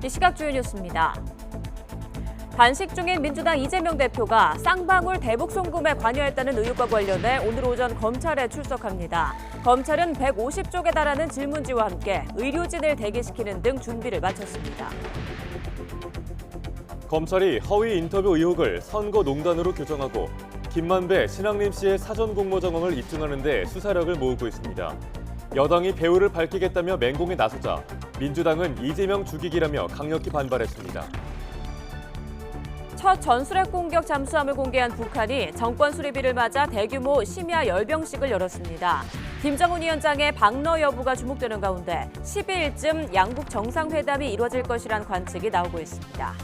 이 시각 주요 뉴스입니다. 단식 중인 민주당 이재명 대표가 쌍방울 대북 송금에 관여했다는 의혹과 관련해 오늘 오전 검찰에 출석합니다. 검찰은 150쪽에 달하는 질문지와 함께 의료진을 대기시키는 등 준비를 마쳤습니다. 검찰이 허위 인터뷰 의혹을 선거농단으로 규정하고 김만배, 신학림 씨의 사전 공모 정황을 입증하는 데 수사력을 모으고 있습니다. 여당이 배후를 밝히겠다며 맹공에 나서자 민주당은 이재명 죽이기라며 강력히 반발했습니다. 첫 전술핵 공격 잠수함을 공개한 북한이 정권 수립일을 맞아 대규모 심야 열병식을 열었습니다. 김정은 위원장의 방러 여부가 주목되는 가운데 12일쯤 양국 정상회담이 이뤄질 것이란 관측이 나오고 있습니다.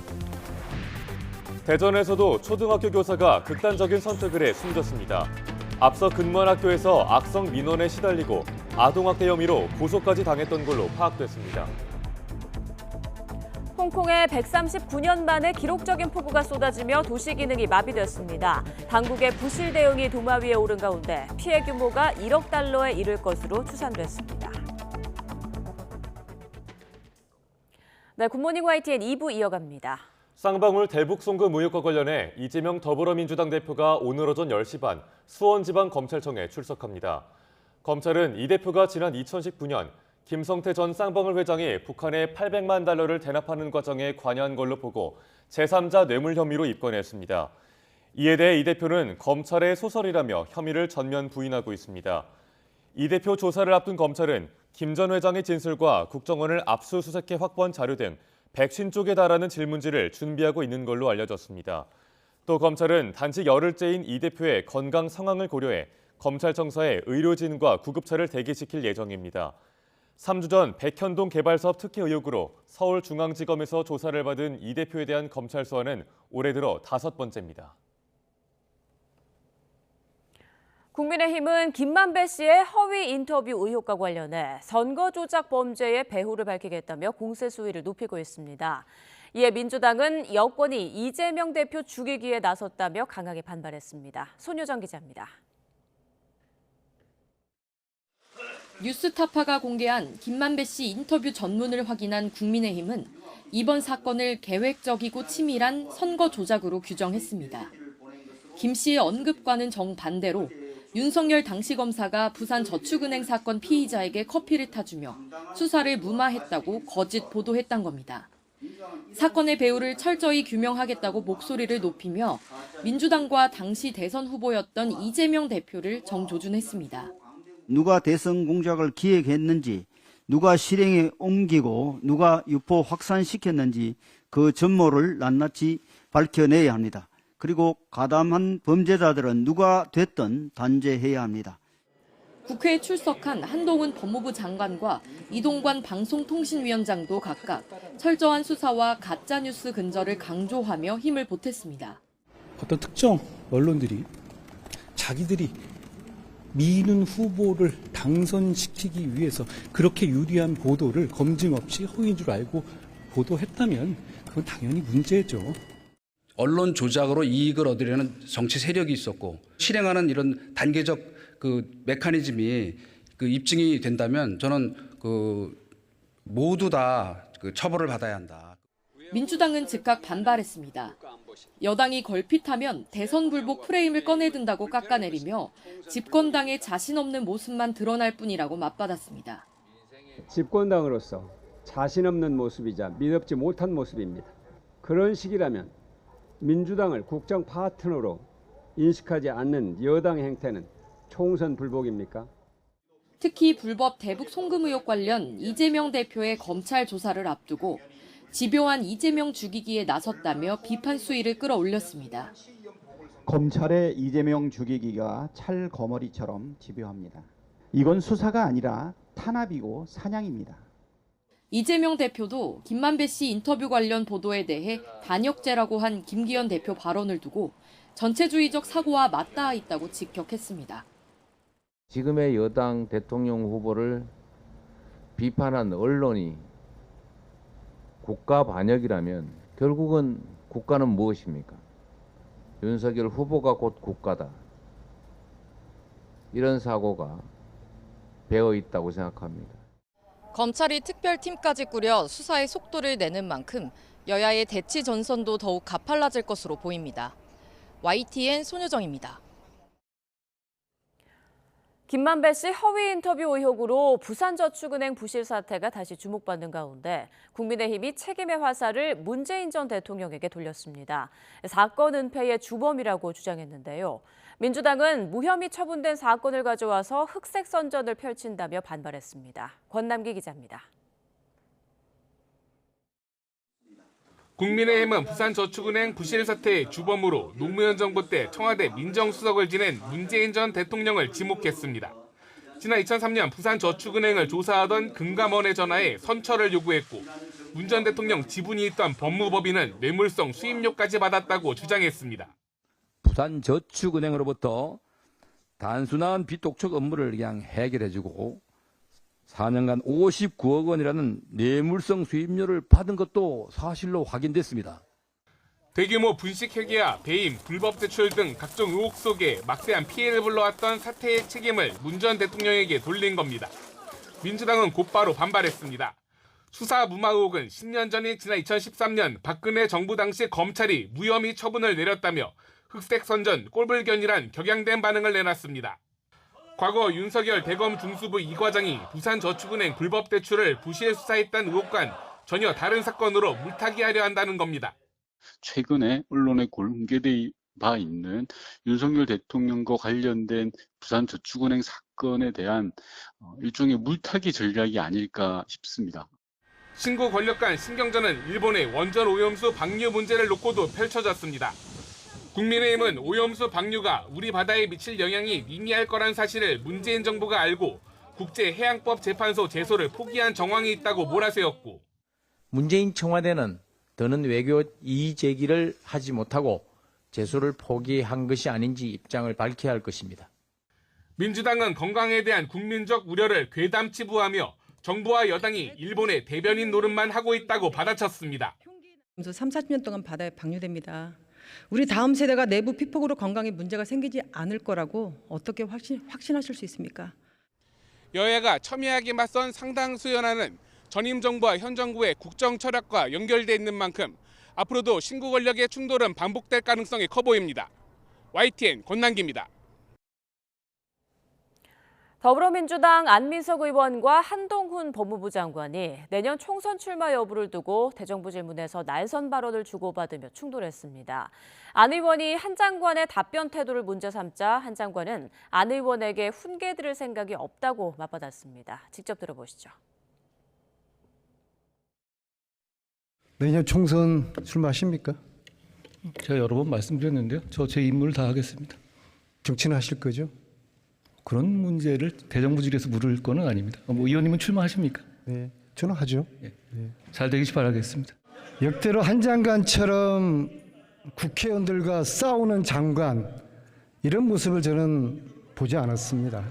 대전에서도 초등학교 교사가 극단적인 선택을 해 숨졌습니다. 앞서 근무한 학교에서 악성 민원에 시달리고 아동학대 혐의로 고소까지 당했던 걸로 파악됐습니다. 홍콩에 139년 만에 기록적인 폭우가 쏟아지며 도시 기능이 마비됐습니다. 당국의 부실 대응이 도마 위에 오른 가운데 피해 규모가 1억 달러에 이를 것으로 추산됐습니다. 네, 굿모닝 YTN 2부 이어갑니다. 쌍방울 대북 송금 의혹과 관련해 이재명 더불어민주당 대표가 오늘 오전 10시 반 수원지방검찰청에 출석합니다. 검찰은 이 대표가 지난 2019년 김성태 전 쌍방울 회장이 북한에 800만 달러를 대납하는 과정에 관여한 걸로 보고 제3자 뇌물 혐의로 입건했습니다. 이에 대해 이 대표는 검찰의 소설이라며 혐의를 전면 부인하고 있습니다. 이 대표 조사를 앞둔 검찰은 김 전 회장의 진술과 국정원을 압수수색해 확보한 자료 등 150쪽에 달하는 질문지를 준비하고 있는 걸로 알려졌습니다. 또 검찰은 단식 열흘째인 이 대표의 건강 상황을 고려해 검찰청사에 의료진과 구급차를 대기시킬 예정입니다. 3주 전 백현동 개발사업 특혜 의혹으로 서울중앙지검에서 조사를 받은 이 대표에 대한 검찰 소환은 올해 들어 5번째입니다. 국민의힘은 김만배 씨의 허위 인터뷰 의혹과 관련해 선거 조작 범죄의 배후를 밝히겠다며 공세 수위를 높이고 있습니다. 이에 민주당은 여권이 이재명 대표 죽이기에 나섰다며 강하게 반발했습니다. 손효정 기자입니다. 뉴스타파가 공개한 김만배 씨 인터뷰 전문을 확인한 국민의힘은 이번 사건을 계획적이고 치밀한 선거 조작으로 규정했습니다. 김 씨의 언급과는 정반대로 윤석열 당시 검사가 부산저축은행 사건 피의자에게 커피를 타주며 수사를 무마했다고 거짓 보도했던 겁니다. 사건의 배후를 철저히 규명하겠다고 목소리를 높이며 민주당과 당시 대선 후보였던 이재명 대표를 정조준했습니다. 누가 대선 공작을 기획했는지, 누가 실행에 옮기고 누가 유포 확산시켰는지 그 전모를 낱낱이 밝혀내야 합니다. 그리고 가담한 범죄자들은 누가 됐든 단죄해야 합니다. 국회에 출석한 한동훈 법무부 장관과 이동관 방송통신위원장도 각각 철저한 수사와 가짜뉴스 근절을 강조하며 힘을 보탰습니다. 어떤 특정 언론들이 자기들이 미는 후보를 당선시키기 위해서 그렇게 유리한 보도를 검증 없이 허위인 줄 알고 보도했다면 그건 당연히 문제죠. 언론 조작으로 이익을 얻으려는 정치 세력이 있었고 실행하는 이런 단계적 그 메커니즘이 그 입증이 된다면 저는 모두 다 그 처벌을 받아야 한다. 민주당은 즉각 반발했습니다. 여당이 걸핏하면 대선 불복 프레임을 꺼내든다고 깎아내리며 집권당의 자신 없는 모습만 드러날 뿐이라고 맞받았습니다. 집권당으로서 자신 없는 모습이자 믿음지 못한 모습입니다. 그런 식이라면 민주당을 국정 파트너로 인식하지 않는 여당 행태는 총선 불복입니까? 특히 불법 대북 송금 의혹 관련 이재명 대표의 검찰 조사를 앞두고 집요한 이재명 죽이기에 나섰다며 비판 수위를 끌어올렸습니다. 검찰의 이재명 죽이기가 찰거머리처럼 집요합니다. 이건 수사가 아니라 탄압이고 사냥입니다. 이재명 대표도 김만배 씨 인터뷰 관련 보도에 대해 반역죄라고 한 김기현 대표 발언을 두고 전체주의적 사고와 맞닿아 있다고 직격했습니다. 지금의 여당 대통령 후보를 비판한 언론이 국가 반역이라면 결국은 국가는 무엇입니까? 윤석열 후보가 곧 국가다. 이런 사고가 배어 있다고 생각합니다. 검찰이 특별팀까지 꾸려 수사의 속도를 내는 만큼 여야의 대치 전선도 더욱 가팔라질 것으로 보입니다. YTN 손유정입니다. 김만배 씨 허위 인터뷰 의혹으로 부산저축은행 부실 사태가 다시 주목받는 가운데 국민의힘이 책임의 화살을 문재인 전 대통령에게 돌렸습니다. 사건 은폐의 주범이라고 주장했는데요. 민주당은 무혐의 처분된 사건을 가져와서 흑색 선전을 펼친다며 반발했습니다. 권남기 기자입니다. 국민의힘은 부산저축은행 부실 사태의 주범으로 노무현 정부 때 청와대 민정수석을 지낸 문재인 전 대통령을 지목했습니다. 지난 2003년 부산저축은행을 조사하던 금감원에 전화해 선처를 요구했고 문 전 대통령 지분이 있던 법무법인은 뇌물성 수임료까지 받았다고 주장했습니다. 부산저축은행으로부터 단순한 빚독촉 업무를 그냥 해결해주고 4년간 59억 원이라는 뇌물성 수임료를 받은 것도 사실로 확인됐습니다. 대규모 분식회계와 배임, 불법 대출 등 각종 의혹 속에 막대한 피해를 불러왔던 사태의 책임을 문 전 대통령에게 돌린 겁니다. 민주당은 곧바로 반발했습니다. 수사 무마 의혹은 10년 전인 지난 2013년 박근혜 정부 당시 검찰이 무혐의 처분을 내렸다며 흑색 선전, 꼴불견이란 격양된 반응을 내놨습니다. 과거 윤석열 대검 중수부 2과장이 부산저축은행 불법 대출을 부실 수사했다는 의혹과는 전혀 다른 사건으로 물타기하려 한다는 겁니다. 최근에 언론에 공개돼 바 있는 윤석열 대통령과 관련된 부산저축은행 사건에 대한 일종의 물타기 전략이 아닐까 싶습니다. 신고 권력 간 신경전은 일본의 원전 오염수 방류 문제를 놓고도 펼쳐졌습니다. 국민의힘은 오염수 방류가 우리 바다에 미칠 영향이 미미할 거란 사실을 문재인 정부가 알고 국제해양법 재판소 제소를 포기한 정황이 있다고 몰아세웠고 문재인 청와대는 더는 외교 이의 제기를 하지 못하고 제소를 포기한 것이 아닌지 입장을 밝혀야 할 것입니다. 민주당은 건강에 대한 국민적 우려를 괴담치부하며 정부와 여당이 일본의 대변인 노릇만 하고 있다고 받아쳤습니다. 3, 40년 동안 바다에 방류됩니다. 우리 다음 세대가 내부 피폭으로 건강에 문제가 생기지 않을 거라고 어떻게 확신하실 수 있습니까? 여야가 첨예하게 맞선 상당수 현안은 전임 정부와 현 정부의 국정 철학과 연결돼 있는 만큼 앞으로도 신구 권력의 충돌은 반복될 가능성이 커 보입니다. YTN 권남기입니다. 더불어민주당 안민석 의원과 한동훈 법무부 장관이 내년 총선 출마 여부를 두고 대정부 질문에서 날선 발언을 주고받으며 충돌했습니다. 안 의원이 한 장관의 답변 태도를 문제 삼자 한 장관은 안 의원에게 훈계 들을 생각이 없다고 맞받았습니다. 직접 들어보시죠. 내년 총선 출마하십니까? 제가 여러 번 말씀드렸는데요. 저 제 임무를 다 하겠습니다. 정치는 하실 거죠? 그런 문제를 대정부질에서 물을 거는 아닙니다. 의원님은 출마하십니까? 네, 저는 하죠. 네. 잘 되길 바라겠습니다. 역대로 한 장관처럼 국회의원들과 싸우는 장관 이런 모습을 저는 보지 않았습니다.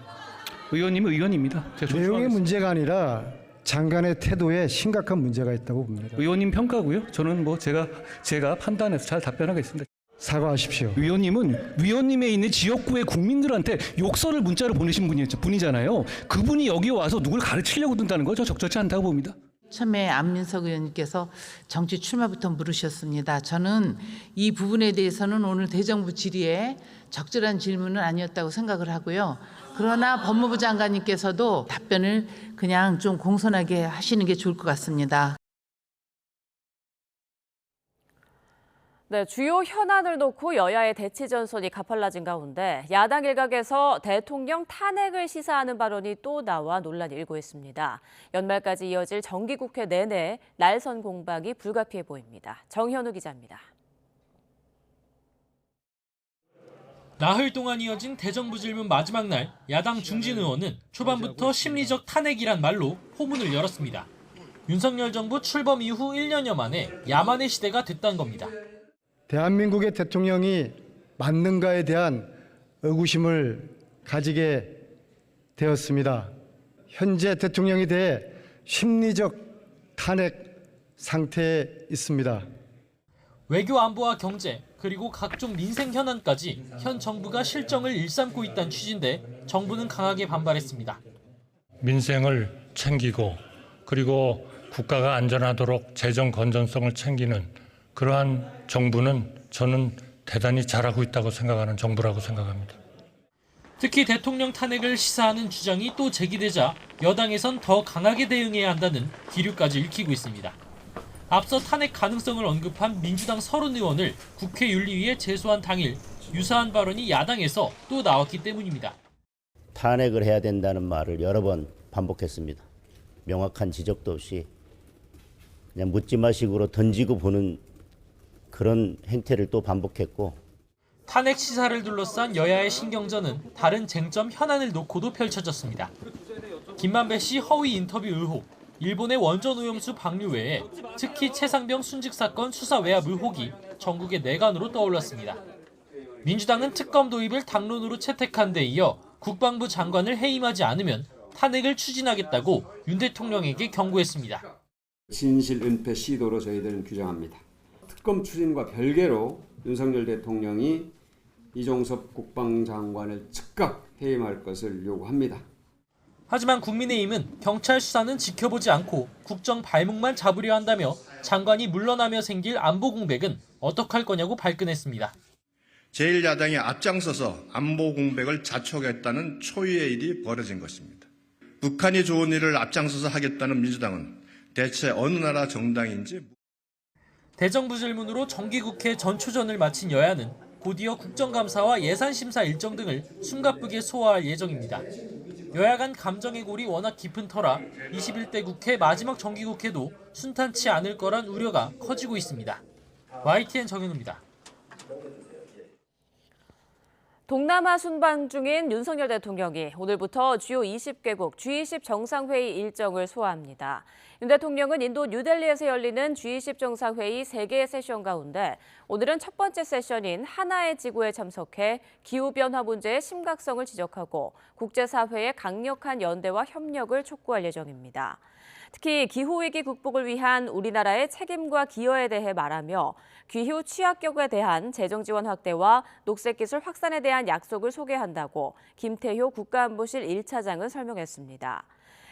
의원님은 의원입니다. 내용의 문제가 아니라 장관의 태도에 심각한 문제가 있다고 봅니다. 의원님 평가고요. 저는 제가 판단해서 잘 답변하겠습니다. 사과하십시오. 의원님은 위원님에 있는 지역구의 국민들한테 욕설을 문자로 보내신 분이잖아요. 그분이 여기 와서 누굴 가르치려고 든다는 거죠. 적절치 않다고 봅니다. 처음에 안민석 의원님께서 정치 출마부터 물으셨습니다. 저는 이 부분에 대해서는 오늘 대정부 질의에 적절한 질문은 아니었다고 생각을 하고요. 그러나 법무부 장관님께서도 답변을 그냥 좀 공손하게 하시는 게 좋을 것 같습니다. 네, 주요 현안을 놓고 여야의 대치 전선이 가팔라진 가운데 야당 일각에서 대통령 탄핵을 시사하는 발언이 또 나와 논란이 일고 있습니다. 연말까지 이어질 정기국회 내내 날선 공방이 불가피해 보입니다. 정현우 기자입니다. 나흘 동안 이어진 대정부 질문 마지막 날 야당 중진 의원은 초반부터 심리적 탄핵이란 말로 포문을 열었습니다. 윤석열 정부 출범 이후 1년여 만에 야만의 시대가 됐다는 겁니다. 대한민국의 대통령이 맞는가에 대한 의구심을 가지게 되었습니다. 현재 대통령에 대해 심리적 탄핵 상태에 있습니다. 외교 안보와 경제 그리고 각종 민생 현안까지 현 정부가 실정을 일삼고 있다는 취지인데 정부는 강하게 반발했습니다. 민생을 챙기고 그리고 국가가 안전하도록 재정 건전성을 챙기는 그러한 정부는 저는 대단히 잘하고 있다고 생각하는 정부라고 생각합니다. 특히 대통령 탄핵을 시사하는 주장이 또 제기되자 여당에선 더 강하게 대응해야 한다는 기류까지 읽히고 있습니다. 앞서 탄핵 가능성을 언급한 민주당 30의원을 국회 윤리위에 제소한 당일 유사한 발언이 야당에서 또 나왔기 때문입니다. 탄핵을 해야 된다는 말을 여러 번 반복했습니다. 명확한 지적도 없이 그냥 묻지마식으로 던지고 보는 그런 행태를 또 반복했고, 탄핵 시사를 둘러싼 여야의 신경전은 다른 쟁점 현안을 놓고도 펼쳐졌습니다. 김만배 씨 허위 인터뷰 의혹, 일본의 원전 오염수 방류 외에 특히 최상병 순직 사건 수사 외압 의혹이 전국의 내관으로 떠올랐습니다. 민주당은 특검 도입을 당론으로 채택한 데 이어 국방부 장관을 해임하지 않으면 탄핵을 추진하겠다고 윤 대통령에게 경고했습니다. 진실 은폐 시도로 저희들은 규정합니다. 특검 추진과 별개로 윤석열 대통령이 이종섭 국방장관을 즉각 해임할 것을 요구합니다. 하지만 국민의힘은 경찰 수사는 지켜보지 않고 국정 발목만 잡으려 한다며 장관이 물러나며 생길 안보 공백은 어떡할 거냐고 발끈했습니다. 제1야당이 앞장서서 안보 공백을 자초하겠다는 초유의 일이 벌어진 것입니다. 북한이 좋은 일을 앞장서서 하겠다는 민주당은 대체 어느 나라 정당인지. 대정부 질문으로 정기국회 전초전을 마친 여야는 곧이어 국정감사와 예산심사 일정 등을 숨가쁘게 소화할 예정입니다. 여야 간 감정의 골이 워낙 깊은 터라 21대 국회 마지막 정기국회도 순탄치 않을 거란 우려가 커지고 있습니다. YTN 정현우입니다. 동남아 순방 중인 윤석열 대통령이 오늘부터 주요 20개국 G20 정상회의 일정을 소화합니다. 윤 대통령은 인도 뉴델리에서 열리는 G20 정상회의 3개의 세션 가운데 오늘은 첫 번째 세션인 하나의 지구에 참석해 기후변화 문제의 심각성을 지적하고 국제사회의 강력한 연대와 협력을 촉구할 예정입니다. 특히 기후위기 극복을 위한 우리나라의 책임과 기여에 대해 말하며 기후 취약국에 대한 재정 지원 확대와 녹색기술 확산에 대한 약속을 소개한다고 김태효 국가안보실 1차장은 설명했습니다.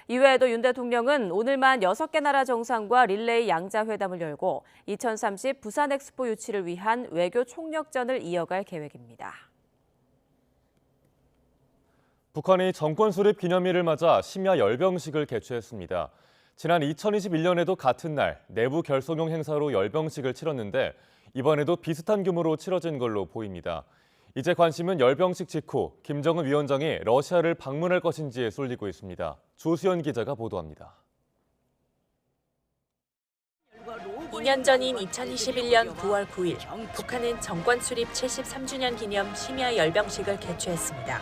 이외에도 윤 대통령은 오늘만 6개 나라 정상과 릴레이 양자회담을 열고 2030 부산 엑스포 유치를 위한 외교 총력전을 이어갈 계획입니다. 북한이 정권 수립 기념일을 맞아 심야 열병식을 개최했습니다. 지난 2021년에도 같은 날 내부 결속용 행사로 열병식을 치렀는데 이번에도 비슷한 규모로 치러진 걸로 보입니다. 이제 관심은 열병식 직후 김정은 위원장이 러시아를 방문할 것인지에 쏠리고 있습니다. 조수연 기자가 보도합니다. 2년 전인 2021년 9월 9일 북한은 정권 수립 73주년 기념 심야 열병식을 개최했습니다.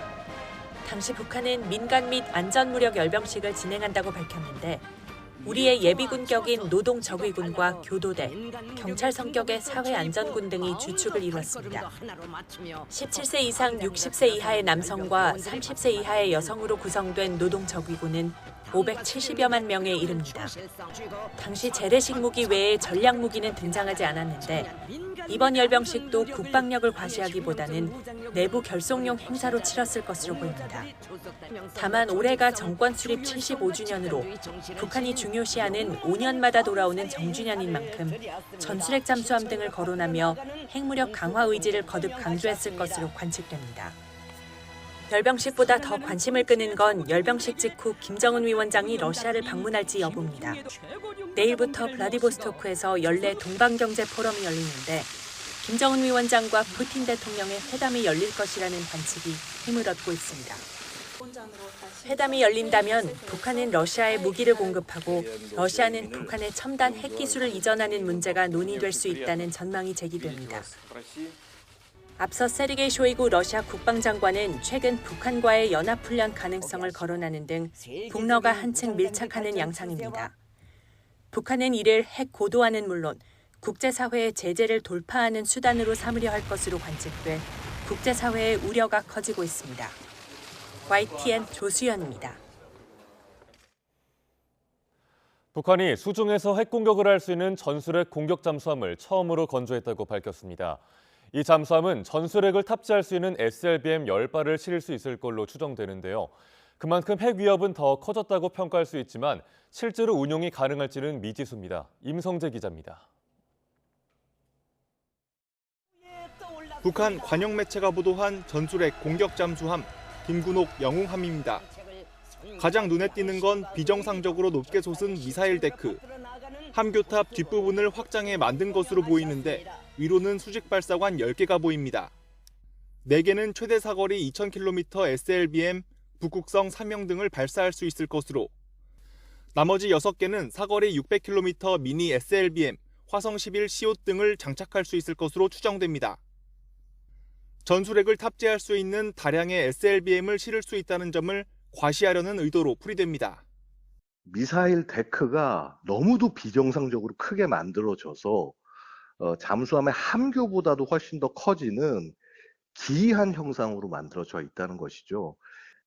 당시 북한은 민간 및 안전무력 열병식을 진행한다고 밝혔는데 우리의 예비군격인 노동저위군과 교도대, 경찰 성격의 사회안전군 등이 주축을 이뤘습니다. 17세 이상 60세 이하의 남성과 30세 이하의 여성으로 구성된 노동저위군은 570여만 명에 이릅니다. 당시 재래식 무기 외에 전략 무기는 등장하지 않았는데 이번 열병식도 국방력을 과시하기보다는 내부 결속용 행사로 치렀을 것으로 보입니다. 다만 올해가 정권 수립 75주년으로 북한이 중요시하는 5년마다 돌아오는 정주년인 만큼 전술핵 잠수함 등을 거론하며 핵무력 강화 의지를 거듭 강조했을 것으로 관측됩니다. 열병식보다 더 관심을 끄는 건 열병식 직후 김정은 위원장이 러시아를 방문할지 여부입니다. 내일부터 블라디보스토크에서 연례 동방경제 포럼이 열리는데 김정은 위원장과 푸틴 대통령의 회담이 열릴 것이라는 관측이 힘을 얻고 있습니다. 회담이 열린다면 북한은 러시아에 무기를 공급하고 러시아는 북한의 첨단 핵기술을 이전하는 문제가 논의될 수 있다는 전망이 제기됩니다. 앞서 세르게이 쇼이구 러시아 국방장관은 최근 북한과의 연합훈련 가능성을 거론하는 등 북러가 한층 밀착하는 양상입니다. 북한은 이를 핵 고도화는 물론 국제사회의 제재를 돌파하는 수단으로 삼으려 할 것으로 관측돼 국제사회의 우려가 커지고 있습니다. YTN 조수연입니다. 북한이 수중에서 핵공격을 할 수 있는 전술핵 공격 잠수함을 처음으로 건조했다고 밝혔습니다. 이 잠수함은 전술핵을 탑재할 수 있는 SLBM 10발을 실을 수 있을 걸로 추정되는데요. 그만큼 핵 위협은 더 커졌다고 평가할 수 있지만 실제로 운용이 가능할지는 미지수입니다. 임성재 기자입니다. 북한 관영 매체가 보도한 전술핵 공격 잠수함 김군옥 영웅함입니다. 가장 눈에 띄는 건 비정상적으로 높게 솟은 미사일 데크. 함교탑 뒷부분을 확장해 만든 것으로 보이는데 위로는 수직 발사관 10개가 보입니다. 4개는 최대 사거리 2000km SLBM, 북극성 3형 등을 발사할 수 있을 것으로, 나머지 6개는 사거리 600km 미니 SLBM, 화성 11 CO 등을 장착할 수 있을 것으로 추정됩니다. 전술핵을 탑재할 수 있는 다량의 SLBM을 실을 수 있다는 점을 과시하려는 의도로 풀이됩니다. 미사일 데크가 너무도 비정상적으로 크게 만들어져서 잠수함의 함교보다도 훨씬 더 커지는 기이한 형상으로 만들어져 있다는 것이죠.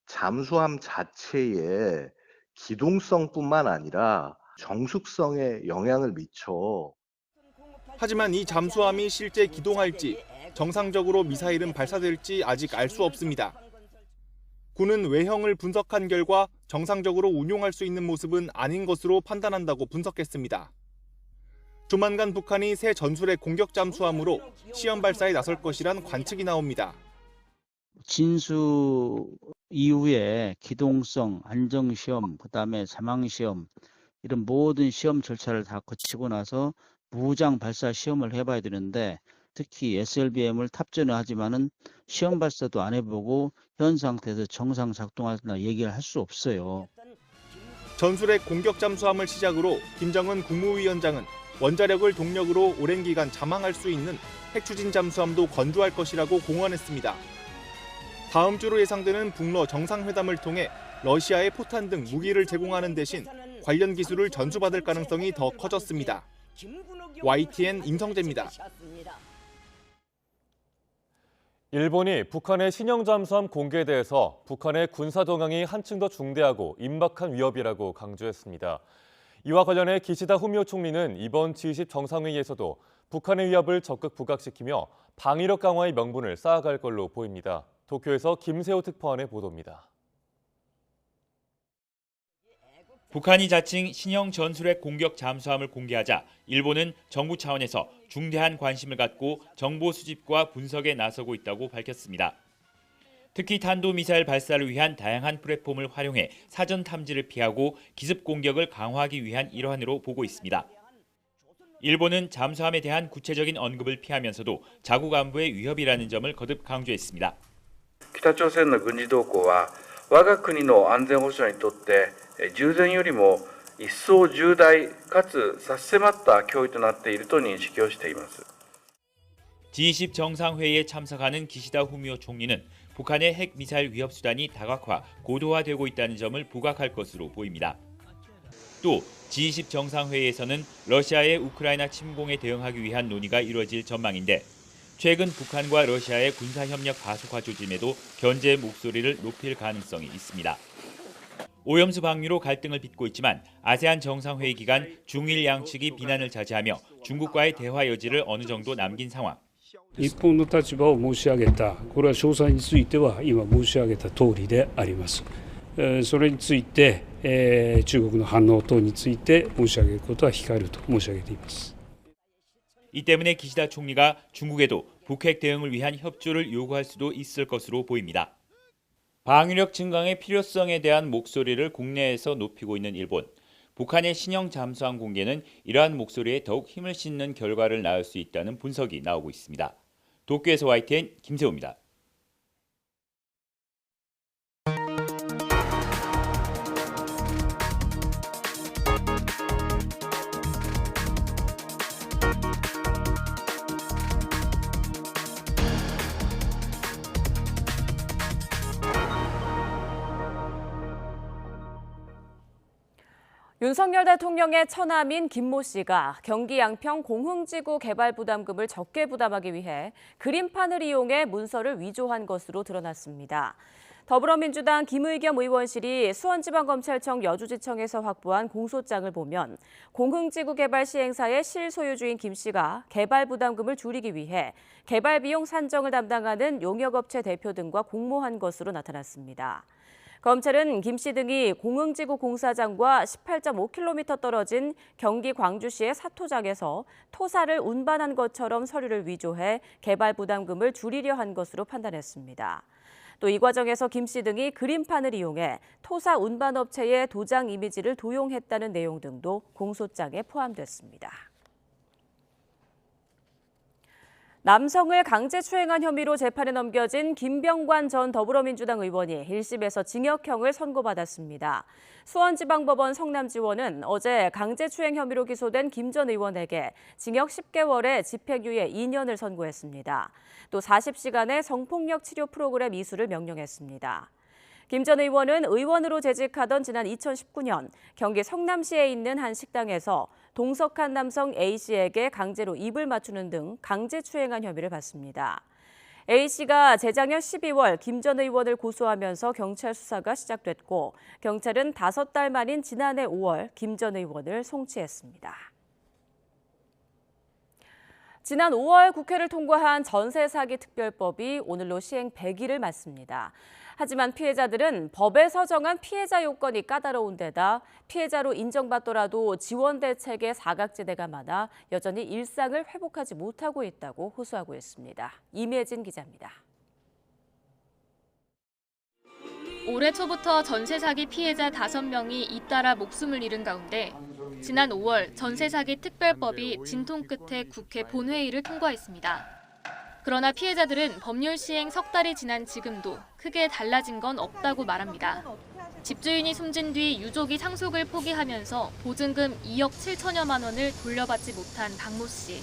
잠수함 자체의 기동성뿐만 아니라 정숙성에 영향을 미쳐. 하지만 이 잠수함이 실제 기동할지, 정상적으로 미사일은 발사될지 아직 알 수 없습니다. 군은 외형을 분석한 결과 정상적으로 운용할 수 있는 모습은 아닌 것으로 판단한다고 분석했습니다. 조만간 북한이 새 전술핵 공격 잠수함으로 시험 발사에 나설 것이란 관측이 나옵니다. 진수 이후에 기동성, 안정시험, 그다음에 사망시험 이런 모든 시험 절차를 다 거치고 나서 무장 발사 시험을 해봐야 되는데, 특히 SLBM을 탑재는 하지만은 시험 발사도 안 해보고 현 상태에서 정상 작동한다 얘기를 할 수 없어요. 전술핵 공격 잠수함을 시작으로 김정은 국무위원장은 원자력을 동력으로 오랜 기간 잠항할 수 있는 핵추진 잠수함도 건조할 것이라고 공언했습니다. 다음 주로 예상되는 북러 정상회담을 통해 러시아에 포탄 등 무기를 제공하는 대신 관련 기술을 전수받을 가능성이 더 커졌습니다. YTN 임성재입니다. 일본이 북한의 신형 잠수함 공개에 대해서 북한의 군사 동향이 한층 더 중대하고 임박한 위협이라고 강조했습니다. 이와 관련해 기시다 후미오 총리는 이번 G20 정상회의에서도 북한의 위협을 적극 부각시키며 방위력 강화의 명분을 쌓아갈 걸로 보입니다. 도쿄에서 김세호 특파원의 보도입니다. 북한이 자칭 신형 전술핵 공격 잠수함을 공개하자 일본은 정부 차원에서 중대한 관심을 갖고 정보 수집과 분석에 나서고 있다고 밝혔습니다. 특히 탄도미사일 발사를 위한 다양한 플랫폼을 활용해 사전 탐지를 피하고 기습 공격을 강화하기 위한 일환으로 보고 있습니다. 일본은 잠수함에 대한 구체적인 언급을 피하면서도 자국 안보의 위협이라는 점을 거듭 강조했습니다. 北朝鮮の軍事動向は我が国の安全保障にとって従前よりも一層重大かつ差し迫った脅威となっていると認識をしています。 G20 정상회의에 참석하는 기시다 후미오 총리는 북한의 핵 미사일 위협 수단이 다각화, 고도화되고 있다는 점을 부각할 것으로 보입니다. 또 G20 정상회의에서는 러시아의 우크라이나 침공에 대응하기 위한 논의가 이루어질 전망인데, 최근 북한과 러시아의 군사협력 가속화 조짐에도 견제의 목소리를 높일 가능성이 있습니다. 오염수 방류로 갈등을 빚고 있지만 아세안 정상회의 기간 중일 양측이 비난을 자제하며 중국과의 대화 여지를 어느 정도 남긴 상황. 日本の立場を申し上げた、これは詳細については今申し上げた通りであります。それについて、中国の反応等について申し上げることは控えると申し上げています。 이 때문에 기시다 총리가 중국에도 북핵 대응을 위한 협조를 요구할 수도 있을 것으로 보입니다. 방위력 증강의 필요성에 대한 목소리를 국내에서 높이고 있는 일본. 북한의 신형 잠수함 공개는 이러한 목소리에 더욱 힘을 싣는 결과를 낳을 수 있다는 분석이 나오고 있습니다. 도쿄에서 YTN 김세호입니다. 윤석열 대통령의 처남인 김모 씨가 경기 양평 공흥지구 개발 부담금을 적게 부담하기 위해 그림판을 이용해 문서를 위조한 것으로 드러났습니다. 더불어민주당 김의겸 의원실이 수원지방검찰청 여주지청에서 확보한 공소장을 보면 공흥지구 개발 시행사의 실소유주인 김 씨가 개발 부담금을 줄이기 위해 개발 비용 산정을 담당하는 용역업체 대표 등과 공모한 것으로 나타났습니다. 검찰은 김 씨 등이 공흥지구 공사장과 18.5km 떨어진 경기 광주시의 사토장에서 토사를 운반한 것처럼 서류를 위조해 개발 부담금을 줄이려 한 것으로 판단했습니다. 또 이 과정에서 김 씨 등이 그림판을 이용해 토사 운반업체의 도장 이미지를 도용했다는 내용 등도 공소장에 포함됐습니다. 남성을 강제추행한 혐의로 재판에 넘겨진 김병관 전 더불어민주당 의원이 1심에서 징역형을 선고받았습니다. 수원지방법원 성남지원은 어제 강제추행 혐의로 기소된 김 전 의원에게 징역 10개월에 집행유예 2년을 선고했습니다. 또 40시간의 성폭력 치료 프로그램 이수를 명령했습니다. 김 전 의원은 의원으로 재직하던 지난 2019년 경기 성남시에 있는 한 식당에서 동석한 남성 A씨에게 강제로 입을 맞추는 등 강제추행한 혐의를 받습니다. A씨가 재작년 12월 김 전 의원을 고소하면서 경찰 수사가 시작됐고 경찰은 5달 만인 지난해 5월 김 전 의원을 송치했습니다. 지난 5월 국회를 통과한 전세 사기 특별법이 오늘로 시행 100일을 맞습니다. 하지만 피해자들은 법에서 정한 피해자 요건이 까다로운 데다 피해자로 인정받더라도 지원 대책에 사각지대가 많아 여전히 일상을 회복하지 못하고 있다고 호소하고 있습니다. 임혜진 기자입니다. 올해 초부터 전세 사기 피해자 5명이 잇따라 목숨을 잃은 가운데 지난 5월 전세 사기 특별법이 진통 끝에 국회 본회의를 통과했습니다. 그러나 피해자들은 법률 시행 석 달이 지난 지금도 크게 달라진 건 없다고 말합니다. 집주인이 숨진 뒤 유족이 상속을 포기하면서 보증금 2억 7천여만 원을 돌려받지 못한 박모 씨.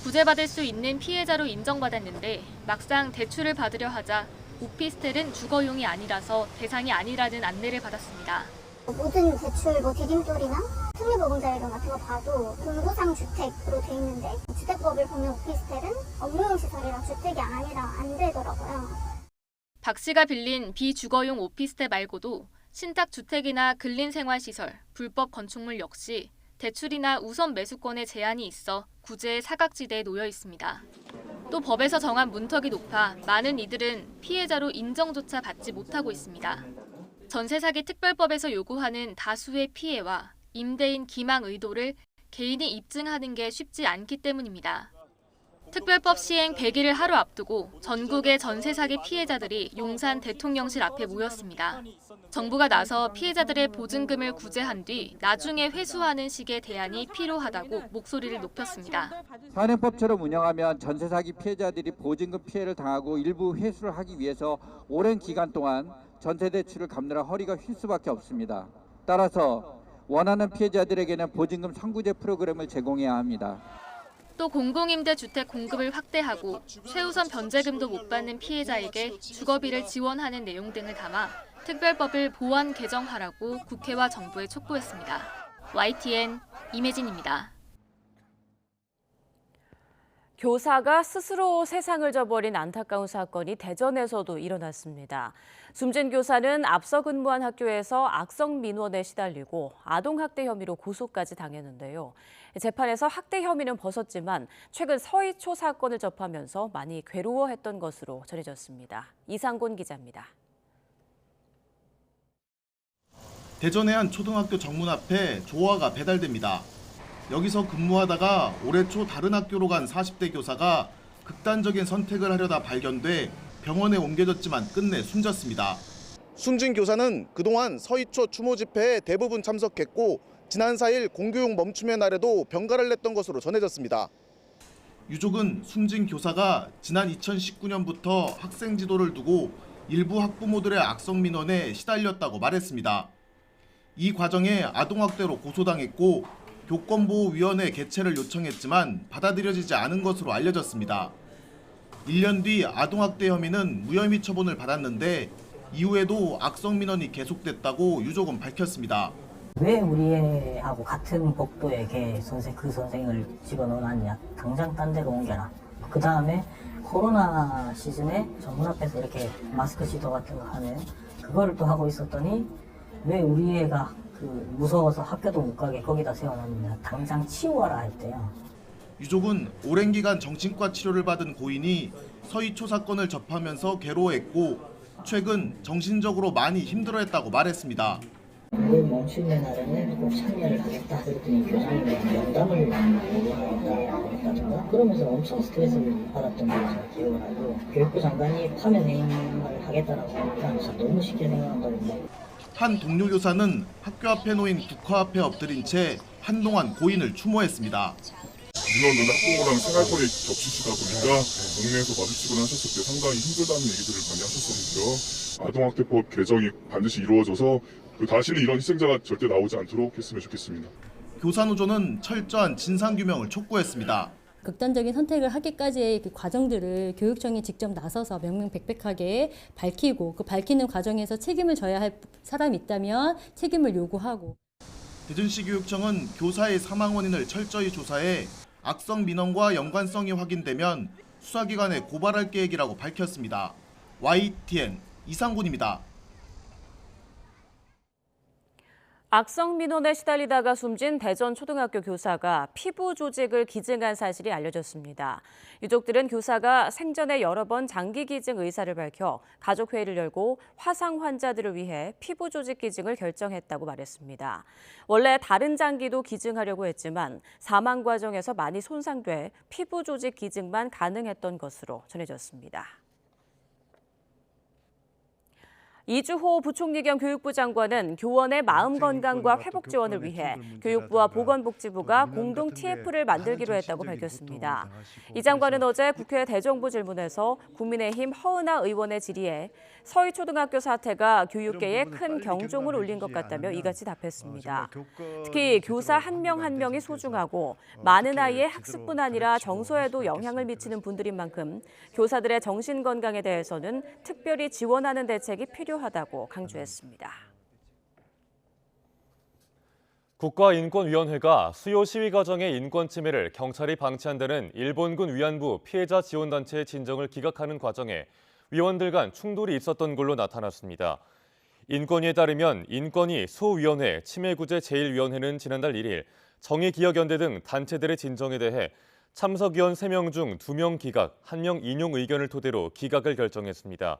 구제받을 수 있는 피해자로 인정받았는데 막상 대출을 받으려 하자 오피스텔은 주거용이 아니라서 대상이 아니라는 안내를 받았습니다. 모든 대출 디딤돌이나 승리보금자리론 같은 거 봐도 공구상 주택으로 돼 있는데 주택법을 보면 오피스텔은 업무용 시설이라 주택이 아니라 안 되더라고요. 박 씨가 빌린 비주거용 오피스텔 말고도 신탁주택이나 근린생활시설, 불법 건축물 역시 대출이나 우선 매수권에 제한이 있어 구제의 사각지대에 놓여 있습니다. 또 법에서 정한 문턱이 높아 많은 이들은 피해자로 인정조차 받지 못하고 있습니다. 전세 사기 특별법에서 요구하는 다수의 피해와 임대인 기망 의도를 개인이 입증하는 게 쉽지 않기 때문입니다. 특별법 시행 100일을 하루 앞두고 전국의 전세 사기 피해자들이 용산 대통령실 앞에 모였습니다. 정부가 나서 피해자들의 보증금을 구제한 뒤 나중에 회수하는 식의 대안이 필요하다고 목소리를 높였습니다. 현행법처럼 운영하면 전세 사기 피해자들이 보증금 피해를 당하고 일부 회수를 하기 위해서 오랜 기간 동안 전세 대출을 갚느라 허리가 휠 수밖에 없습니다. 따라서 원하는 피해자들에게는 보증금 선구제 프로그램을 제공해야 합니다. 또 공공임대주택 공급을 확대하고 최우선 변제금도 못 받는 피해자에게 주거비를 지원하는 내용 등을 담아 특별법을 보완 개정하라고 국회와 정부에 촉구했습니다. YTN 임혜진입니다. 교사가 스스로 세상을 져버린 안타까운 사건이 대전에서도 일어났습니다. 숨진 교사는 앞서 근무한 학교에서 악성 민원에 시달리고 아동학대 혐의로 고소까지 당했는데요. 재판에서 학대 혐의는 벗었지만 최근 서희초 사건을 접하면서 많이 괴로워했던 것으로 전해졌습니다. 이상곤 기자입니다. 대전의 한 초등학교 정문 앞에 조화가 배달됩니다. 여기서 근무하다가 올해 초 다른 학교로 간 40대 교사가 극단적인 선택을 하려다 발견돼 병원에 옮겨졌지만 끝내 숨졌습니다. 숨진 교사는 그동안 서희초 추모 집회에 대부분 참석했고 지난 4일 공교육 멈춤의 날에도 병가를 냈던 것으로 전해졌습니다. 유족은 숨진 교사가 지난 2019년부터 학생 지도를 두고 일부 학부모들의 악성 민원에 시달렸다고 말했습니다. 이 과정에 아동학대로 고소당했고 교권보호위원회 개최를 요청했지만 받아들여지지 않은 것으로 알려졌습니다. 1년 뒤 아동학대 혐의는 무혐의 처분을 받았는데 이후에도 악성 민원이 계속됐다고 유족은 밝혔습니다. 왜 우리 애하고 같은 복도에 그 선생을 집어넣어놨냐. 당장 딴 데로 옮겨라. 그 다음에 코로나 시즌에 정문 앞에서 이렇게 마스크 시도 같은 거 하는 그거를 또 하고 있었더니 왜 우리 애가 무서워서 학교도 못 가게 거기다 세워놨느냐. 당장 치워라 했대요. 유족은 오랜 기간 정신과 치료를 받은 고인이 서희초 사건을 접하면서 괴로워했고 최근 정신적으로 많이 힘들어했다고 말했습니다. 그 멈추는 날에는 꼭 참여를 하겠다. 그랬더니 교장님이 면담을 요구하겠다고 했다든가 그러면서 엄청 스트레스를 받았던 걸로 기억을 하고 교육부 장관이 파면 해임을 하겠다라고 하니까 진짜 너무 쉽게 생각한다고. 한 동료 교사는 학교 앞에 놓인 국화 앞에 엎드린 채 한동안 고인을 추모했습니다. 민원은 학부모랑 생활권을 겹치시다 보니까 동네에서 마주치곤 하셨을 때 상당히 힘들다는 얘기들을 많이 하셨었는데요. 아동학대법 개정이 반드시 이루어져서 다시는 이런 희생자가 절대 나오지 않도록 했으면 좋겠습니다. 교사노조는 철저한 진상규명을 촉구했습니다. 극단적인 선택을 하기까지의 그 과정들을 교육청이 직접 나서서 명명백백하게 밝히고 그 밝히는 과정에서 책임을 져야 할 사람이 있다면 책임을 요구하고. 대전시 교육청은 교사의 사망 원인을 철저히 조사해 악성 민원과 연관성이 확인되면 수사기관에 고발할 계획이라고 밝혔습니다. YTN 이상군입니다. 악성 민원에 시달리다가 숨진 대전 초등학교 교사가 피부 조직을 기증한 사실이 알려졌습니다. 유족들은 교사가 생전에 여러 번 장기 기증 의사를 밝혀 가족회의를 열고 화상 환자들을 위해 피부 조직 기증을 결정했다고 말했습니다. 원래 다른 장기도 기증하려고 했지만 사망 과정에서 많이 손상돼 피부 조직 기증만 가능했던 것으로 전해졌습니다. 이주호 부총리 겸 교육부 장관은 교원의 마음 건강과 회복 지원을 위해 교육부와 보건복지부가 공동 TF를 만들기로 했다고 밝혔습니다. 이 장관은 어제 국회 대정부 질문에서 국민의힘 허은하 의원의 질의에 서희초등학교 사태가 교육계에 큰 경종을 울린 것 같다며 이같이 답했습니다. 특히 교사 한 명 한 명이 소중하고 많은 아이의 학습뿐 아니라 정서에도 영향을 미치는 분들인 만큼 교사들의 정신 건강에 대해서는 특별히 지원하는 대책이 필요하다고 강조했습니다. 국가인권위원회가 수요 시위 과정의 인권 침해를 경찰이 방치한다는 일본군 위안부 피해자 지원단체의 진정을 기각하는 과정에 위원들 간 충돌이 있었던 걸로 나타났습니다. 인권위에 따르면 인권위 소위원회 침해구제 제1위원회는 지난달 1일 정의기억연대 등 단체들의 진정에 대해 참석위원 3명 중 2명 기각, 1명 인용 의견을 토대로 기각을 결정했습니다.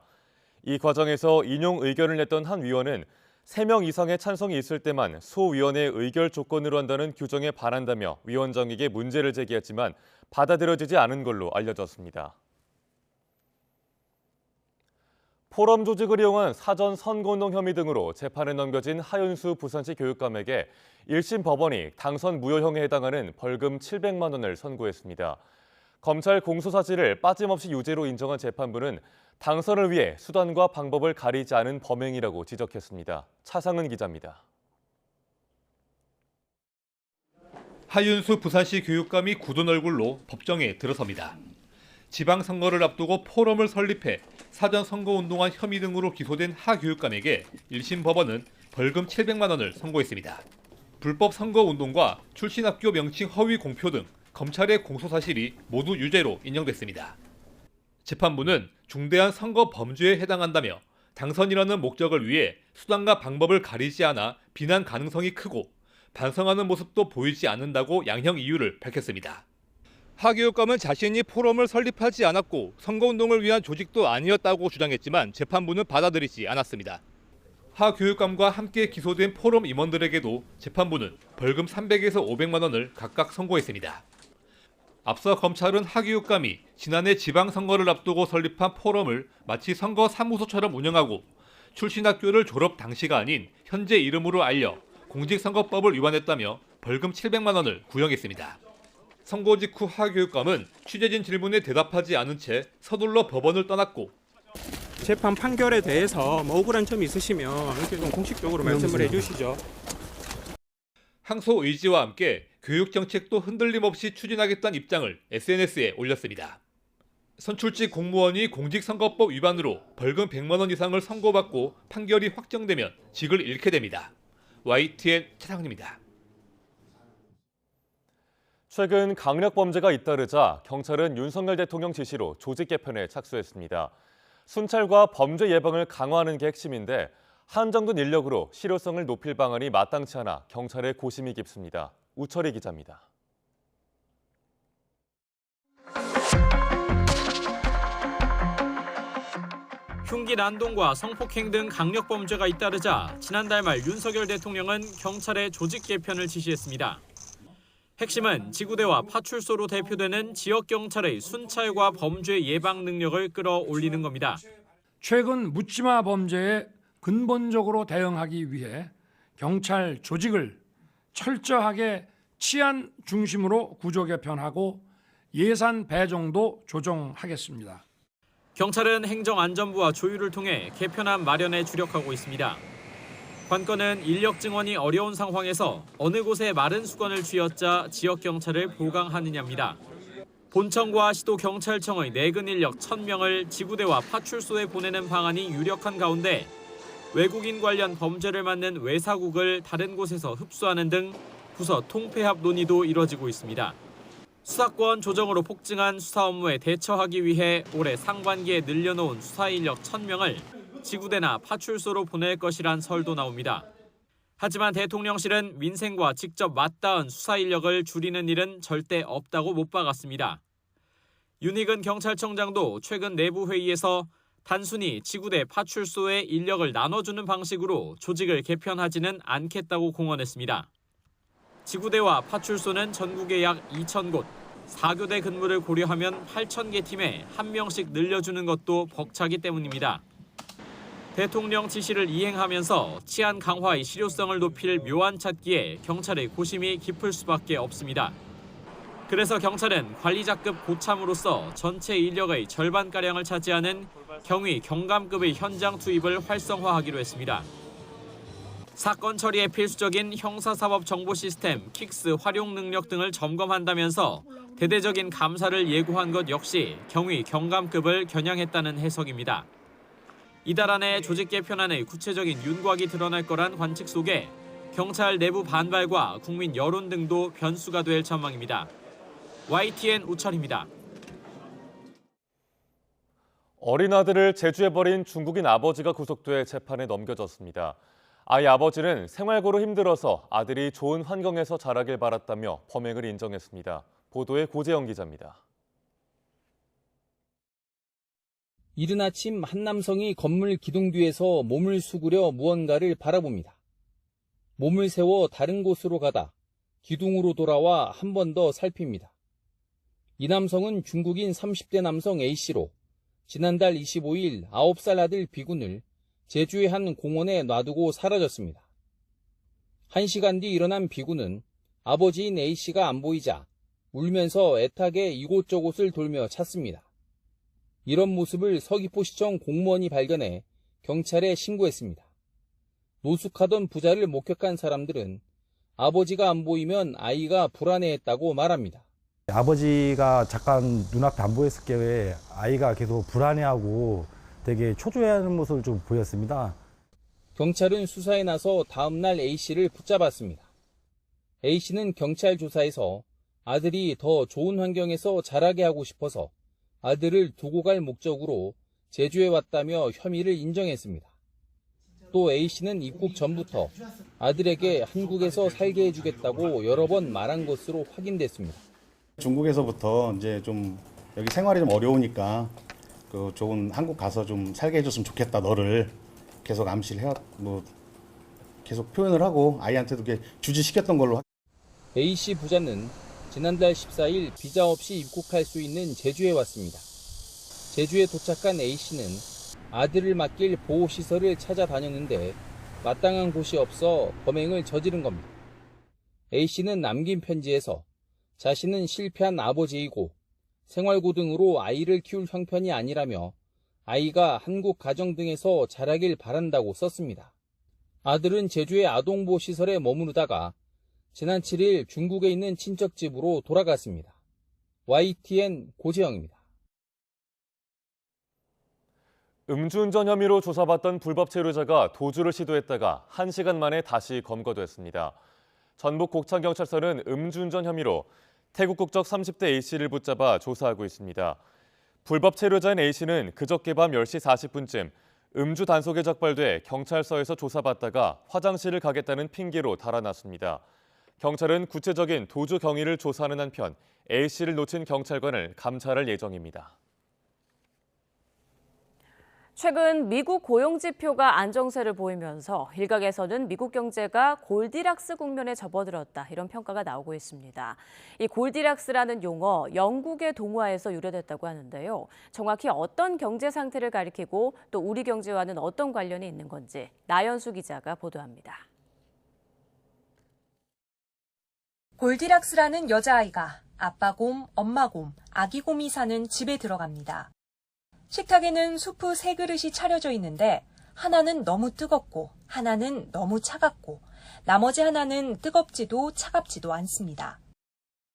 이 과정에서 인용 의견을 냈던 한 위원은 3명 이상의 찬성이 있을 때만 소위원회 의결 조건으로 한다는 규정에 반한다며 위원장에게 문제를 제기했지만 받아들여지지 않은 걸로 알려졌습니다. 포럼 조직을 이용한 사전 선거운동 혐의 등으로 재판에 넘겨진 하윤수 부산시 교육감에게 1심 법원이 당선 무효형에 해당하는 벌금 700만 원을 선고했습니다. 검찰 공소사실을 빠짐없이 유죄로 인정한 재판부는 당선을 위해 수단과 방법을 가리지 않은 범행이라고 지적했습니다. 차상은 기자입니다. 하윤수 부산시 교육감이 굳은 얼굴로 법정에 들어섭니다. 지방선거를 앞두고 포럼을 설립해 사전 선거운동한 혐의 등으로 기소된 하 교육감에게 1심 법원은 벌금 700만 원을 선고했습니다. 불법 선거운동과 출신 학교 명칭 허위 공표 등 검찰의 공소사실이 모두 유죄로 인정됐습니다. 재판부는 중대한 선거 범죄에 해당한다며 당선이라는 목적을 위해 수단과 방법을 가리지 않아 비난 가능성이 크고 반성하는 모습도 보이지 않는다고 양형 이유를 밝혔습니다. 하 교육감은 자신이 포럼을 설립하지 않았고 선거운동을 위한 조직도 아니었다고 주장했지만 재판부는 받아들이지 않았습니다. 하 교육감과 함께 기소된 포럼 임원들에게도 재판부는 벌금 300에서 500만 원을 각각 선고했습니다. 앞서 검찰은 하 교육감이 지난해 지방선거를 앞두고 설립한 포럼을 마치 선거 사무소처럼 운영하고 출신 학교를 졸업 당시가 아닌 현재 이름으로 알려 공직선거법을 위반했다며 벌금 700만 원을 구형했습니다. 선고 직후 하 교육감은 취재진 질문에 대답하지 않은 채 서둘러 법원을 떠났고 재판 판결에 대해서 뭐 억울한 점이 있으시면 이렇게 좀 공식적으로 말씀을 해주시죠. 항소 의지와 함께 교육 정책도 흔들림 없이 추진하겠다는 입장을 SNS에 올렸습니다. 선출직 공무원이 공직선거법 위반으로 벌금 100만 원 이상을 선고받고 판결이 확정되면 직을 잃게 됩니다. YTN 차상훈입니다. 최근 강력 범죄가 잇따르자 경찰은 윤석열 대통령 지시로 조직 개편에 착수했습니다. 순찰과 범죄 예방을 강화하는 게 핵심인데 한정된 인력으로 실효성을 높일 방안이 마땅치 않아 경찰의 고심이 깊습니다. 우철희 기자입니다. 흉기 난동과 성폭행 등 강력 범죄가 잇따르자 지난달 말 윤석열 대통령은 경찰의 조직 개편을 지시했습니다. 핵심은 지구대와 파출소로 대표되는 지역 경찰의 순찰과 범죄 예방 능력을 끌어올리는 겁니다. 최근 묻지마 범죄에 근본적으로 대응하기 위해 경찰 조직을 철저하게 치안 중심으로 구조 개편하고 예산 배정도 조정하겠습니다. 경찰은 행정안전부와 조율을 통해 개편안 마련에 주력하고 있습니다. 관건은 인력 증원이 어려운 상황에서 어느 곳에 마른 수건을 쥐어짜 지역 경찰을 보강하느냐입니다. 본청과 시도경찰청의 내근 인력 1,000명을 지구대와 파출소에 보내는 방안이 유력한 가운데 외국인 관련 범죄를 맡는 외사국을 다른 곳에서 흡수하는 등 부서 통폐합 논의도 이뤄지고 있습니다. 수사권 조정으로 폭증한 수사 업무에 대처하기 위해 올해 상반기에 늘려놓은 수사 인력 1,000명을 지구대나 파출소로 보낼 것이란 설도 나옵니다. 하지만 대통령실은 민생과 직접 맞닿은 수사 인력을 줄이는 일은 절대 없다고 못 박았습니다. 윤익은 경찰청장도 최근 내부 회의에서 단순히 지구대 파출소에 인력을 나눠주는 방식으로 조직을 개편하지는 않겠다고 공언했습니다. 지구대와 파출소는 전국에 약 2,000곳, 4교대 근무를 고려하면 8,000개 팀에 1명씩 늘려주는 것도 벅차기 때문입니다. 대통령 지시를 이행하면서 치안 강화의 실효성을 높일 묘안 찾기에 경찰의 고심이 깊을 수밖에 없습니다. 그래서 경찰은 관리자급 고참으로서 전체 인력의 절반가량을 차지하는 경위 경감급의 현장 투입을 활성화하기로 했습니다. 사건 처리에 필수적인 형사사법 정보 시스템 킥스 활용 능력 등을 점검한다면서 대대적인 감사를 예고한 것 역시 경위 경감급을 겨냥했다는 해석입니다. 이달 안에 조직 개편안의 구체적인 윤곽이 드러날 거란 관측 속에 경찰 내부 반발과 국민 여론 등도 변수가 될 전망입니다. YTN 우철입니다. 어린 아들을 제주에 버린 중국인 아버지가 구속돼 재판에 넘겨졌습니다. 아이 아버지는 생활고로 힘들어서 아들이 좋은 환경에서 자라길 바랐다며 범행을 인정했습니다. 보도에 고재영 기자입니다. 이른 아침 한 남성이 건물 기둥 뒤에서 몸을 수그려 무언가를 바라봅니다. 몸을 세워 다른 곳으로 가다 기둥으로 돌아와 한 번 더 살핍니다. 이 남성은 중국인 30대 남성 A씨로 지난달 25일 9살 아들 B군을 제주의 한 공원에 놔두고 사라졌습니다. 1시간 뒤 일어난 B군은 아버지인 A씨가 안 보이자 울면서 애타게 이곳저곳을 돌며 찾습니다. 이런 모습을 서귀포시청 공무원이 발견해 경찰에 신고했습니다. 노숙하던 부자를 목격한 사람들은 아버지가 안 보이면 아이가 불안해했다고 말합니다. 아버지가 잠깐 눈앞에 안 보였을 경우에 아이가 계속 불안해하고 되게 초조해하는 모습을 좀 보였습니다. 경찰은 수사에 나서 다음 날 A씨를 붙잡았습니다. A씨는 경찰 조사에서 아들이 더 좋은 환경에서 자라게 하고 싶어서 아들을 두고 갈 목적으로 제주에 왔다며 혐의를 인정했습니다. 또 A씨는 입국 전부터 아들에게 한국에서 살게 해주겠다고 여러 번 말한 것으로 확인됐습니다. 중국에서부터 이제 좀 여기 생활이 좀 어려우니까 그 좋은 한국 가서 좀 살게 해줬으면 좋겠다 너를 계속 암시를 계속 표현을 하고 아이한테도 주지시켰던 걸로. A씨 부자는 지난달 14일 비자 없이 입국할 수 있는 제주에 왔습니다. 제주에 도착한 A씨는 아들을 맡길 보호시설을 찾아다녔는데 마땅한 곳이 없어 범행을 저지른 겁니다. A씨는 남긴 편지에서 자신은 실패한 아버지이고 생활고 등으로 아이를 키울 형편이 아니라며 아이가 한국 가정 등에서 자라길 바란다고 썼습니다. 아들은 제주의 아동보호시설에 머무르다가 지난 7일 중국에 있는 친척집으로 돌아갔습니다. YTN 고재영입니다. 음주운전 혐의로 조사받던 불법 체류자가 도주를 시도했다가 1시간 만에 다시 검거됐습니다. 전북 곡창경찰서는 음주운전 혐의로 태국 국적 30대 A씨를 붙잡아 조사하고 있습니다. 불법 체류자인 A씨는 그저께 밤 10시 40분쯤 음주 단속에 적발돼 경찰서에서 조사받다가 화장실을 가겠다는 핑계로 달아났습니다. 경찰은 구체적인 도주 경위를 조사하는 한편 A씨를 놓친 경찰관을 감찰할 예정입니다. 최근 미국 고용 지표가 안정세를 보이면서 일각에서는 미국 경제가 골디락스 국면에 접어들었다 이런 평가가 나오고 있습니다. 이 골디락스라는 용어 영국의 동화에서 유래됐다고 하는데요. 정확히 어떤 경제 상태를 가리키고 또 우리 경제와는 어떤 관련이 있는 건지 나연수 기자가 보도합니다. 골디락스라는 여자아이가 아빠 곰, 엄마 곰, 아기 곰이 사는 집에 들어갑니다. 식탁에는 수프 3그릇이 차려져 있는데 하나는 너무 뜨겁고 하나는 너무 차갑고 나머지 하나는 뜨겁지도 차갑지도 않습니다.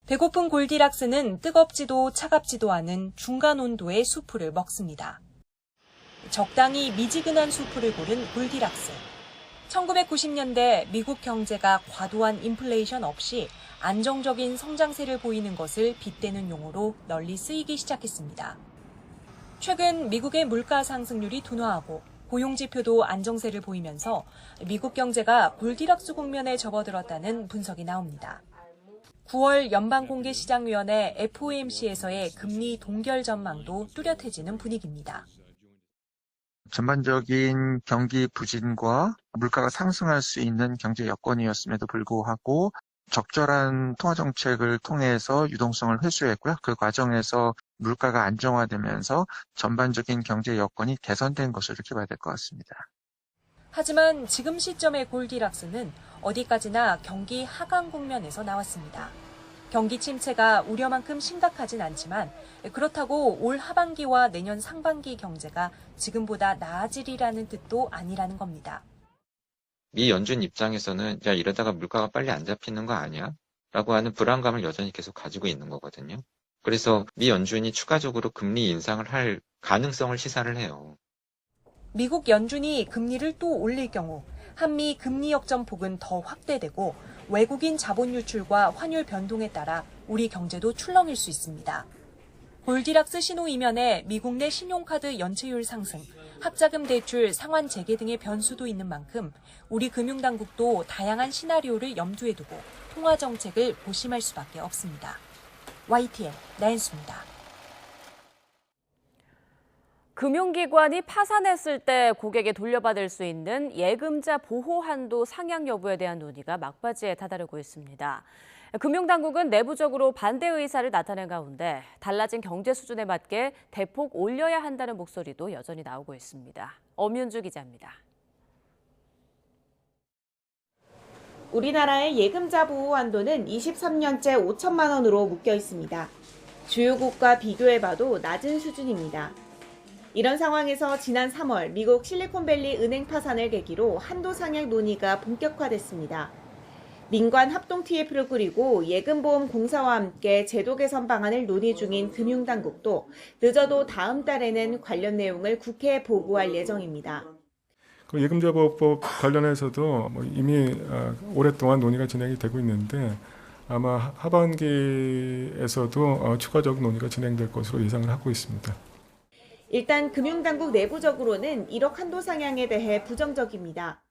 배고픈 골디락스는 뜨겁지도 차갑지도 않은 중간 온도의 수프를 먹습니다. 적당히 미지근한 수프를 고른 골디락스. 1990년대 미국 경제가 과도한 인플레이션 없이 안정적인 성장세를 보이는 것을 빗대는 용어로 널리 쓰이기 시작했습니다. 최근 미국의 물가 상승률이 둔화하고 고용 지표도 안정세를 보이면서 미국 경제가 골디락스 국면에 접어들었다는 분석이 나옵니다. 9월 연방공개시장위원회 FOMC에서의 금리 동결 전망도 뚜렷해지는 분위기입니다. 전반적인 경기 부진과 물가가 상승할 수 있는 경제 여건이었음에도 불구하고 적절한 통화 정책을 통해서 유동성을 회수했고요. 그 과정에서 물가가 안정화되면서 전반적인 경제 여건이 개선된 것으로 이렇게 봐야 될 것 같습니다. 하지만 지금 시점의 골디락스는 어디까지나 경기 하강 국면에서 나왔습니다. 경기 침체가 우려만큼 심각하진 않지만 그렇다고 올 하반기와 내년 상반기 경제가 지금보다 나아지리라는 뜻도 아니라는 겁니다. 미 연준 입장에서는 야 이러다가 물가가 빨리 안 잡히는 거 아니야? 라고 하는 불안감을 여전히 계속 가지고 있는 거거든요. 그래서 미 연준이 추가적으로 금리 인상을 할 가능성을 시사를 해요. 미국 연준이 금리를 또 올릴 경우 한미 금리 역전폭은 더 확대되고 외국인 자본 유출과 환율 변동에 따라 우리 경제도 출렁일 수 있습니다. 골디락스 신호 이면에 미국 내 신용카드 연체율 상승, 학자금 대출 상환 재개 등의 변수도 있는 만큼 우리 금융당국도 다양한 시나리오를 염두에 두고 통화 정책을 고심할 수밖에 없습니다. YTN 나연수입니다. 금융기관이 파산했을 때 고객에 돌려받을 수 있는 예금자 보호 한도 상향 여부에 대한 논의가 막바지에 다다르고 있습니다. 금융당국은 내부적으로 반대 의사를 나타낸 가운데 달라진 경제 수준에 맞게 대폭 올려야 한다는 목소리도 여전히 나오고 있습니다. 엄윤주 기자입니다. 우리나라의 예금자 보호 한도는 23년째 5천만 원으로 묶여 있습니다. 주요국과 비교해봐도 낮은 수준입니다. 이런 상황에서 지난 3월 미국 실리콘밸리 은행 파산을 계기로 한도 상향 논의가 본격화됐습니다. 민관 합동 TF를 꾸리고 예금보험공사와 함께 제도 개선 방안을 논의 중인 금융당국도 늦어도 다음 달에는 관련 내용을 국회에 보고할 예정입니다. 예금자보호법 관련해서도 이미 오랫동안 논의가 진행이 되고 있는데 아마 하반기에서도 추가적 논의가 진행될 것으로 예상을 하고 있습니다. 일단 금융당국 내부적으로는 1억 한도 상향에 대해 부정적입니다.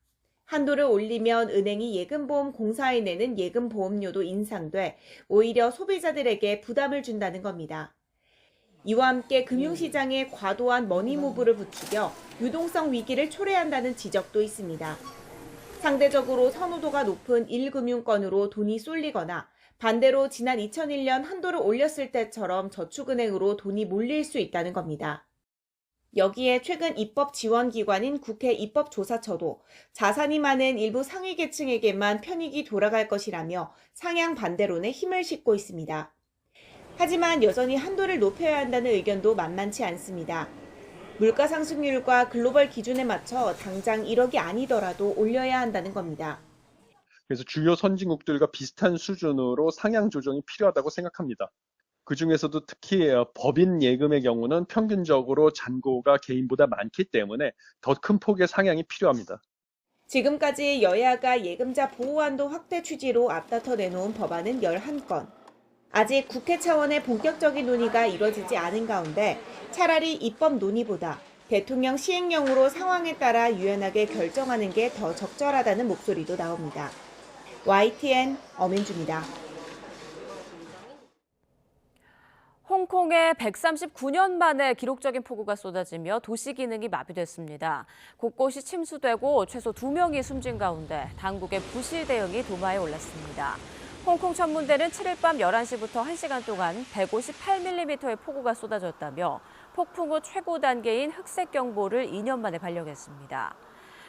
한도를 올리면 은행이 예금보험공사에 내는 예금보험료도 인상돼 오히려 소비자들에게 부담을 준다는 겁니다. 이와 함께 금융시장에 과도한 머니무브를 부추겨 유동성 위기를 초래한다는 지적도 있습니다. 상대적으로 선호도가 높은 1금융권으로 돈이 쏠리거나 반대로 지난 2001년 한도를 올렸을 때처럼 저축은행으로 돈이 몰릴 수 있다는 겁니다. 여기에 최근 입법 지원기관인 국회 입법조사처도 자산이 많은 일부 상위 계층에게만 편익이 돌아갈 것이라며 상향 반대론에 힘을 싣고 있습니다. 하지만 여전히 한도를 높여야 한다는 의견도 만만치 않습니다. 물가 상승률과 글로벌 기준에 맞춰 당장 1억이 아니더라도 올려야 한다는 겁니다. 그래서 주요 선진국들과 비슷한 수준으로 상향 조정이 필요하다고 생각합니다. 그중에서도 특히 법인 예금의 경우는 평균적으로 잔고가 개인보다 많기 때문에 더 큰 폭의 상향이 필요합니다. 지금까지 여야가 예금자 보호한도 확대 취지로 앞다퉈 내놓은 법안은 11건. 아직 국회 차원의 본격적인 논의가 이뤄지지 않은 가운데 차라리 입법 논의보다 대통령 시행령으로 상황에 따라 유연하게 결정하는 게 더 적절하다는 목소리도 나옵니다. YTN 엄윤주입니다. 홍콩에 139년 만에 기록적인 폭우가 쏟아지며 도시 기능이 마비됐습니다. 곳곳이 침수되고 최소 2명이 숨진 가운데 당국의 부실 대응이 도마에 올랐습니다. 홍콩 천문대는 7일 밤 11시부터 1시간 동안 158mm의 폭우가 쏟아졌다며 폭풍 후 최고 단계인 흑색 경보를 2년 만에 발령했습니다.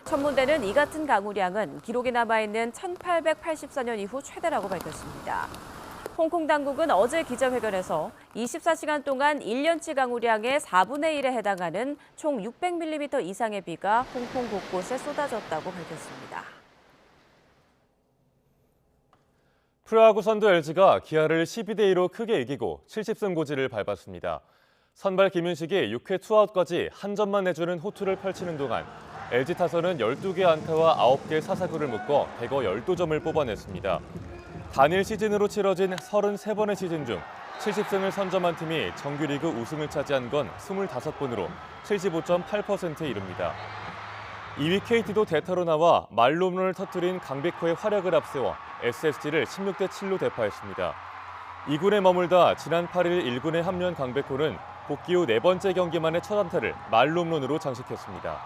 천문대는 이 같은 강우량은 기록이 남아있는 1884년 이후 최대라고 밝혔습니다. 홍콩 당국은 어제 기자회견에서 24시간 동안 1년치 강우량의 4분의 1에 해당하는 총 600mm 이상의 비가 홍콩 곳곳에 쏟아졌다고 밝혔습니다. 프로야구 선두 LG가 기아를 12대2로 크게 이기고 70승 고지를 밟았습니다. 선발 김윤식이 6회 투아웃까지 한 점만 내주는 호투를 펼치는 동안 LG 타선은 12개 안타와 9개 사사구를 묶어 대거 12점을 뽑아냈습니다. 단일 시즌으로 치러진 33번의 시즌 중 70승을 선점한 팀이 정규리그 우승을 차지한 건 25번으로 75.8%에 이릅니다. 2위 KT도 대타로 나와 말홈런을 터뜨린 강백호의 활약을 앞세워 SSG를 16대7로 대파했습니다. 2군에 머물다 지난 8일 1군에 합류한 강백호는 복귀 후 4번째 경기만의 첫 안타를 말홈런으로 장식했습니다.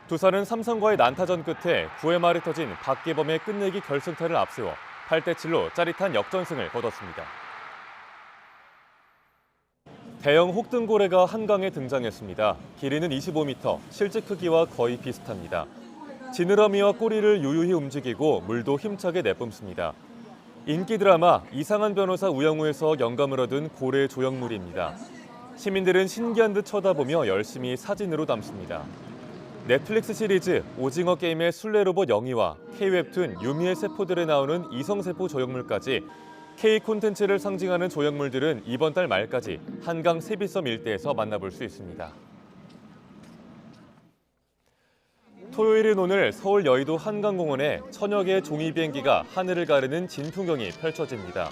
두산은 삼성과의 난타전 끝에 9회 말에 터진 박계범의 끝내기 결승타를 앞세워 8대7로 짜릿한 역전승을 거뒀습니다. 대형 혹등고래가 한강에 등장했습니다. 길이는 25m, 실제 크기와 거의 비슷합니다. 지느러미와 꼬리를 유유히 움직이고 물도 힘차게 내뿜습니다. 인기 드라마 이상한 변호사 우영우에서 영감을 얻은 고래 조형물입니다. 시민들은 신기한 듯 쳐다보며 열심히 사진으로 담습니다. 넷플릭스 시리즈 오징어 게임의 술래 로봇 영희와 K-웹툰 유미의 세포들에 나오는 이성세포 조형물까지 K 콘텐츠를 상징하는 조형물들은 이번 달 말까지 한강 세비섬 일대에서 만나볼 수 있습니다. 토요일인 오늘 서울 여의도 한강공원에 천여 개의 종이 비행기가 하늘을 가르는 진풍경이 펼쳐집니다.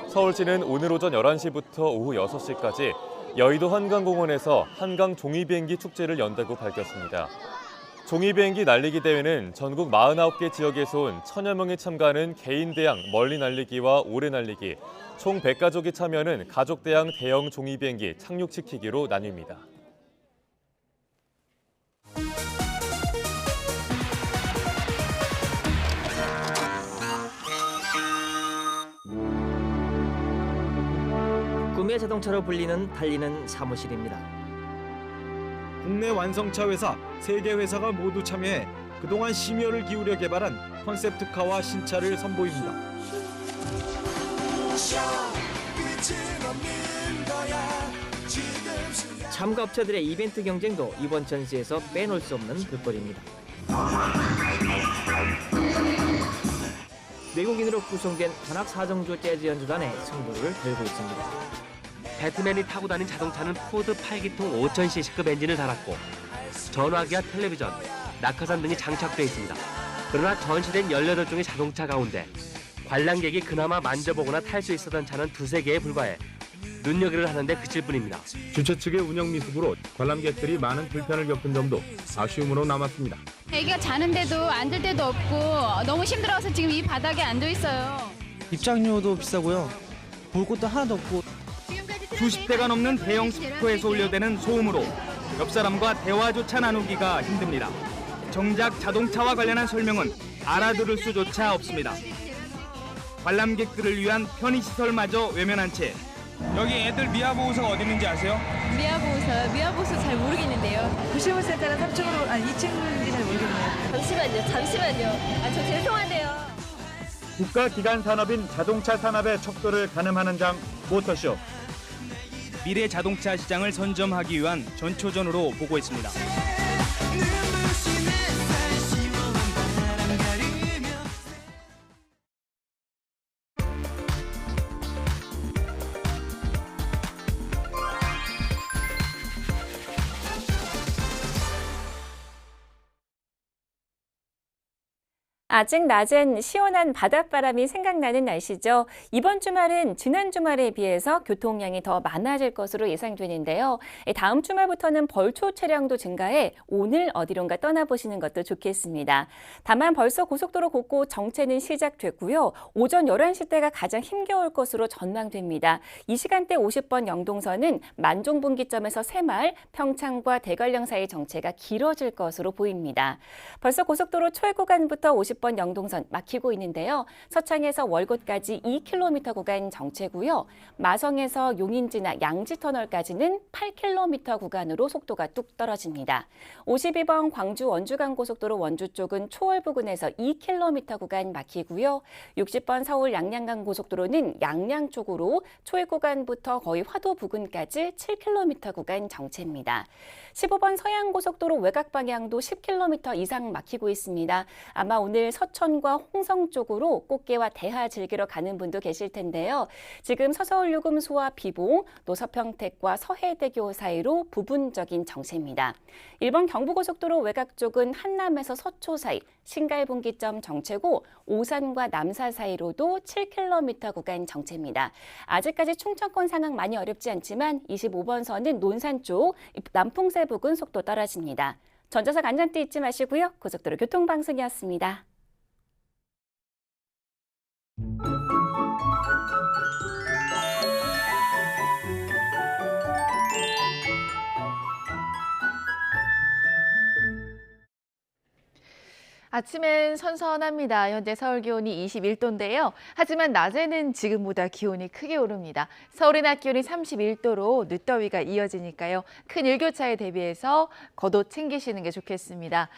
서울시는 오늘 오전 11시부터 오후 6시까지 여의도 한강공원에서 한강 종이비행기 축제를 연다고 밝혔습니다. 종이비행기 날리기 대회는 전국 49개 지역에서 온 천여 명이 참가하는 개인대항 멀리 날리기와 오래 날리기, 총 100가족이 참여하는 가족대항 대형 종이비행기 착륙시키기로 나뉩니다. 꿈의 자동차로 불리는 달리는 사무실입니다. 국내 완성차 회사 3개 회사가 모두 참여해 그동안 심혈을 기울여 개발한 컨셉트카와 신차를 선보입니다. 참가 업체들의 이벤트 경쟁도 이번 전시에서 빼놓을 수 없는 볼거리입니다. 외국인으로 구성된 현악 사정조 재즈 연주단의 승부를 들고 있습니다. 배트맨이 타고 다닌 자동차는 포드 8기통 5000cc급 엔진을 달았고 전화기와 텔레비전, 낙하산 등이 장착되어 있습니다. 그러나 전시된 18종의 자동차 가운데 관람객이 그나마 만져보거나 탈 수 있었던 차는 2-3개에 불과해 눈여겨를 하는데 그칠 뿐입니다. 주최 측의 운영 미숙으로 관람객들이 많은 불편을 겪은 점도 아쉬움으로 남았습니다. 애기가 자는데도 앉을 데도 없고 너무 힘들어서 지금 이 바닥에 앉아 있어요. 입장료도 비싸고요. 볼 곳도 하나도 없고. 수십 대가 넘는 대형 스피커에서 울려대는 소음으로 옆 사람과 대화조차 나누기가 힘듭니다. 정작 자동차와 관련한 설명은 알아들을 수조차 없습니다. 관람객들을 위한 편의시설마저 외면한 채 여기 애들 미아보호소가 어디 있는지 아세요? 미아보호소요? 미아보호소 잘 모르겠는데요. 구시물센터는 3층으로, 2층인지 잘 모르겠네요. 잠시만요. 저 죄송한데요. 국가기관 산업인 자동차 산업의 척도를 가늠하는 장 모터쇼. 미래 자동차 시장을 선점하기 위한 전초전으로 보고 있습니다. 아직 낮엔 시원한 바닷바람이 생각나는 날씨죠. 이번 주말은 지난 주말에 비해서 교통량이 더 많아질 것으로 예상되는데요. 다음 주말부터는 벌초 차량도 증가해 오늘 어디론가 떠나보시는 것도 좋겠습니다. 다만 벌써 고속도로 곳곳 정체는 시작됐고요. 오전 11시 대가 가장 힘겨울 것으로 전망됩니다. 이 시간대 50번 영동선은 만종분기점에서 새마을, 평창과 대관령 사이 정체가 길어질 것으로 보입니다. 벌써 고속도로 초입구간부터 50번 영동선 막히고 있는데요. 서창에서 월곶까지 2km 구간 정체고요. 마성에서 용인지나 양지터널까지는 8km 구간으로 속도가 뚝 떨어집니다. 52번 광주 원주간고속도로 원주 쪽은 초월 부근에서 2km 구간 막히고요. 60번 서울 양양간고속도로는 양양 쪽으로 초입 구간부터 거의 화도 부근까지 7km 구간 정체입니다. 15번 서양고속도로 외곽 방향도 10km 이상 막히고 있습니다. 아마 오늘 서천과 홍성 쪽으로 꽃게와 대하 즐기러 가는 분도 계실 텐데요. 지금 서서울 요금소와 비봉, 또 서평택과 서해대교 사이로 부분적인 정체입니다. 1번 경부고속도로 외곽 쪽은 한남에서 서초 사이, 신갈분기점 정체고 오산과 남사 사이로도 7km 구간 정체입니다. 아직까지 충청권 상황 많이 어렵지 않지만 25번선은 논산 쪽 남풍새 부근 속도 떨어집니다. 전좌석 안전띠 잊지 마시고요. 고속도로 교통방송이었습니다. 아침엔 선선합니다. 현재 서울 기온이 21도인데요. 하지만 낮에는 지금보다 기온이 크게 오릅니다. 서울의 낮 기온이 31도로 늦더위가 이어지니까요. 큰 일교차에 대비해서 겉옷 챙기시는 게 좋겠습니다.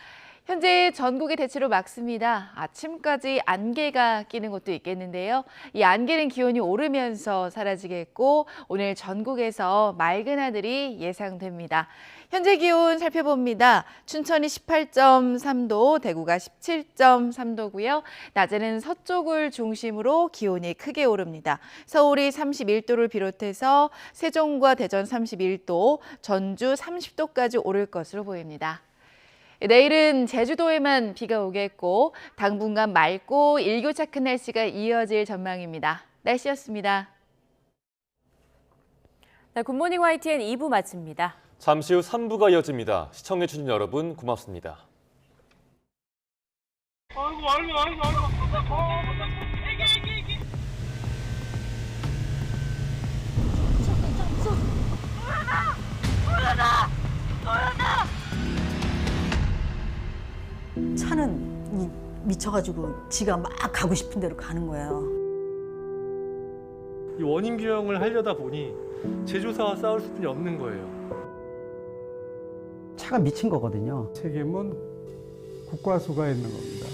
현재 전국이 대체로 맑습니다. 아침까지 안개가 끼는 곳도 있겠는데요. 이 안개는 기온이 오르면서 사라지겠고 오늘 전국에서 맑은 하늘이 예상됩니다. 현재 기온 살펴봅니다. 춘천이 18.3도, 대구가 17.3도고요. 낮에는 서쪽을 중심으로 기온이 크게 오릅니다. 서울이 31도를 비롯해서 세종과 대전 31도, 전주 30도까지 오를 것으로 보입니다. 내일은 제주도에만 비가 오겠고 당분간 맑고 일교차 큰 날씨가 이어질 전망입니다. 날씨였습니다. 네, 굿모닝 YTN 2부 마칩니다. 잠시 후 3부가 이어집니다. 시청해주신 여러분 고맙습니다. 차는 미쳐가지고 지가 막 가고 싶은 대로 가는 거예요. 이 원인 규명을 하려다 보니 제조사와 싸울 수밖에 없는 거예요. 차가 미친 거거든요. 책임은 국과수가 있는 겁니다.